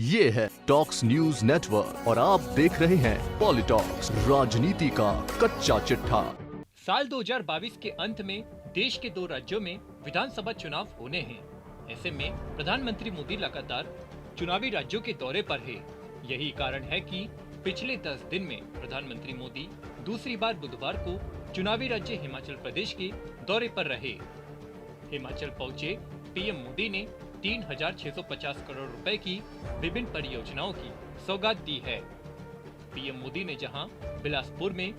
ये है talks news network और आप देख रहे हैं पॉलिटॉक्स, राजनीति का कच्चा चिट्ठा। साल 2022 के अंत में देश के 2 राज्यों में विधानसभा चुनाव होने हैं। ऐसे में प्रधानमंत्री मोदी लगातार चुनावी राज्यों के दौरे पर है। यही कारण है कि पिछले 10 दिन में प्रधानमंत्री मोदी दूसरी बार बुधवार को चुनावी राज्य हिमाचल प्रदेश के दौरे पर रहे। हिमाचल पहुंचे पीएम मोदी ने 3,650 करोड़ रुपए की विभिन्न परियोजनाओं की सौगात दी है। पीएम मोदी ने जहां बिलासपुर में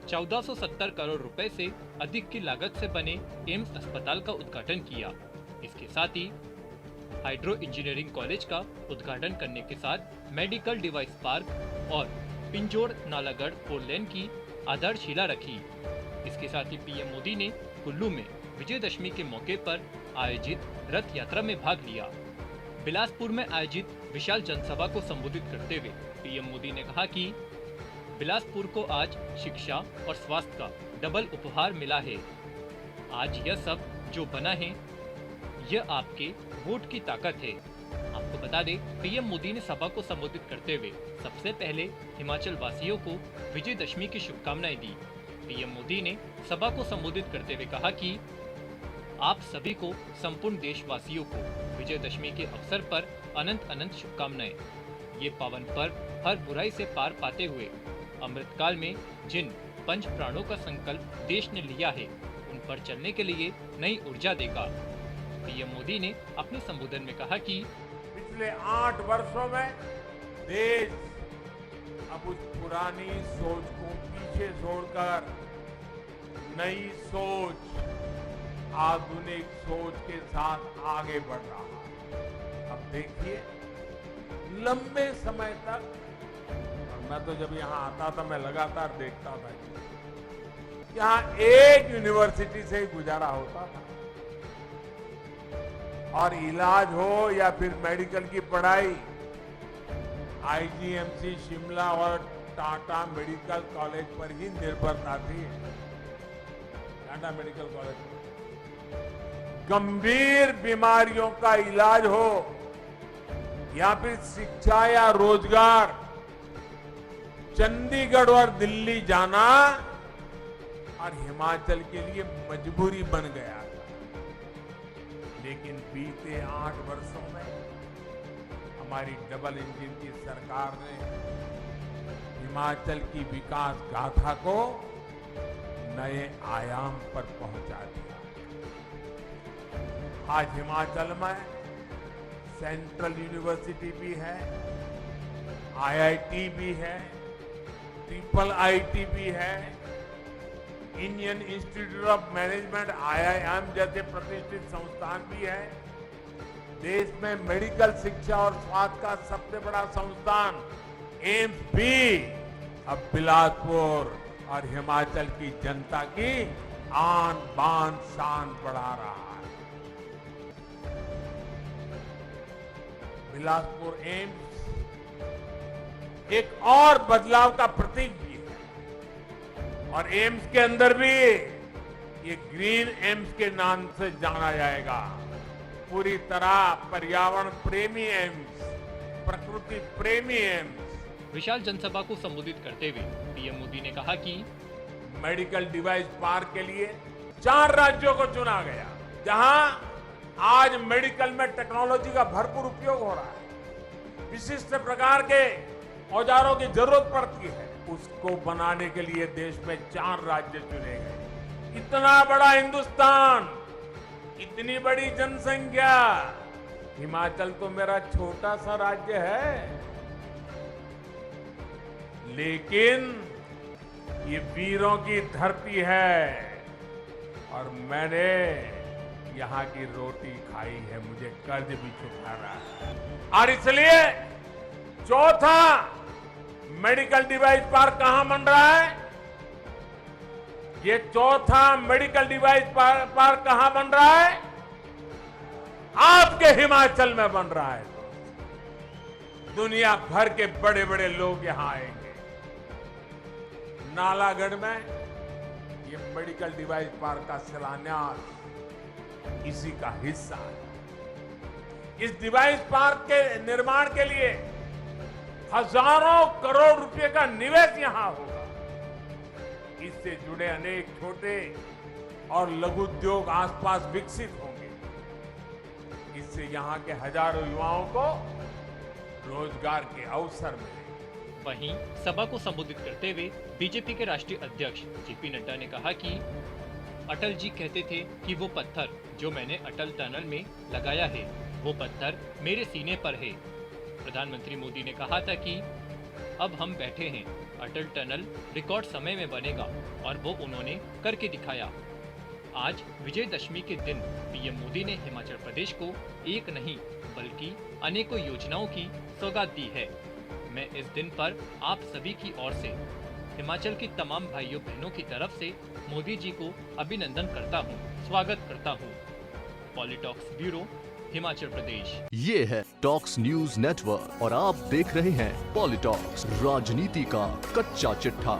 1470 करोड़ रुपए से अधिक की लागत से बने एम्स अस्पताल का उद्घाटन किया। इसके साथ ही हाइड्रो इंजीनियरिंग कॉलेज का उद्घाटन करने के साथ मेडिकल डिवाइस पार्क और पिंजौर नालागढ़ 4 लेन की आधारशिला रखी। इसके साथ ही पीएम मोदी ने कुल्लू में विजयदशमी के मौके पर आयोजित रथ यात्रा में भाग लिया। बिलासपुर में आयोजित विशाल जनसभा को संबोधित करते हुए पीएम मोदी ने कहा कि बिलासपुर को आज शिक्षा और स्वास्थ्य का डबल उपहार मिला है। आज यह सब जो बना है, यह आपके वोट की ताकत है। आपको बता दें, पीएम मोदी ने सभा को संबोधित करते हुए सबसे पहले हिमाचल वासियों को विजयदशमी की शुभकामनाएं दी। पीएम मोदी ने सभा को संबोधित करते हुए कहा कि आप सभी को, संपूर्ण देशवासियों को विजयदशमी के अवसर पर अनंत अनंत शुभकामनाएं। ये पावन पर्व हर बुराई से पार पाते हुए अमृतकाल में जिन पंच प्राणों का संकल्प देश ने लिया है, उन पर चलने के लिए नई ऊर्जा देगा। पीएम मोदी ने अपने संबोधन में कहा कि पिछले 8 वर्षों में देश अब उस पुरानी सोच को पीछे छोड़कर नई सोच, आधुनिक सोच के साथ आगे बढ़ रहा है। अब देखिए, लंबे समय तक, और मैं तो जब यहाँ आता था मैं लगातार देखता था, यहाँ एक यूनिवर्सिटी से ही गुजारा होता था, और इलाज हो या फिर मेडिकल की पढ़ाई आईजीएमसी शिमला और टाटा मेडिकल कॉलेज पर ही निर्भरता थी। टाटा मेडिकल कॉलेज पर गंभीर बीमारियों का इलाज हो या फिर शिक्षा या रोजगार, चंडीगढ़ और दिल्ली जाना और हिमाचल के लिए मजबूरी बन गया था। लेकिन बीते 8 वर्षों में हमारी डबल इंजन की सरकार ने हिमाचल की विकास गाथा को नए आयाम पर पहुंचा दिया। आज हिमाचल में सेंट्रल यूनिवर्सिटी भी है, आईआईटी भी है, ट्रिपल आईटी भी है, Indian institute of management IIM जैसे प्रतिष्ठित संस्थान भी है। देश में मेडिकल शिक्षा और स्वास्थ्य का सबसे बड़ा संस्थान एम्स भी अब बिलासपुर और हिमाचल की जनता की आन बान शान बढ़ा रहा है। बिलासपुर एम्स एक और बदलाव का प्रतीक भी है, और एम्स के अंदर भी ये ग्रीन एम्स के नाम से जाना जाएगा। पूरी तरह पर्यावरण प्रेमी एम्स, प्रकृति प्रेमी एम्स। विशाल जनसभा को संबोधित करते हुए पीएम मोदी ने कहा कि मेडिकल डिवाइस पार्क के लिए 4 राज्यों को चुना गया, जहां आज मेडिकल में टेक्नोलॉजी का भरपूर उपयोग हो रहा है। विशिष्ट प्रकार के औजारों की जरूरत पड़ती है, उसको बनाने के लिए देश में 4 राज्य चुने गए। इतना बड़ा हिंदुस्तान, इतनी बड़ी जनसंख्या, हिमाचल तो मेरा छोटा सा राज्य है, लेकिन ये वीरों की धरती है और मैंने यहाँ की रोटी खाई है, मुझे कर्ज भी चुकाना है। और इसलिए चौथा मेडिकल डिवाइस पार्क कहां बन रहा है? ये चौथा मेडिकल डिवाइस पार्क कहां बन रहा है? आपके हिमाचल में बन रहा है। दुनिया भर के बड़े बड़े लोग यहां आएंगे। नालागढ़ में ये मेडिकल डिवाइस पार्क का शिलान्यास इसी का हिस्सा है। इस डिवाइस पार्क के निर्माण के लिए हजारों करोड़ रुपए का निवेश यहां होगा। इससे जुड़े अनेक छोटे और लघु उद्योग आसपास विकसित होंगे। इससे यहां के हजारों युवाओं को रोजगार के अवसर मिलेंगे। वहीं सभा को संबोधित करते हुए बीजेपी के राष्ट्रीय अध्यक्ष जेपी नड्डा ने कहा कि अटल जी कहते थे कि वो पत्थर जो मैंने अटल टनल में लगाया है वो पत्थर मेरे सीने पर है। प्रधानमंत्री मोदी ने कहा था कि अब हम बैठे हैं, अटल टनल रिकॉर्ड समय में बनेगा और वो उन्होंने करके दिखाया। आज विजयदशमी के दिन पीएम मोदी ने हिमाचल प्रदेश को एक नहीं बल्कि अनेकों योजनाओं की सौगात दी है। मैं इस दिन पर आप सभी की ओर से हिमाचल की तमाम भाइयों बहनों की तरफ से मोदी जी को अभिनंदन करता हूँ, स्वागत करता हूँ। पॉलिटॉक्स ब्यूरो, हिमाचल प्रदेश। ये है टॉक्स न्यूज नेटवर्क और आप देख रहे हैं पॉलिटॉक्स, राजनीति का कच्चा चिट्ठा।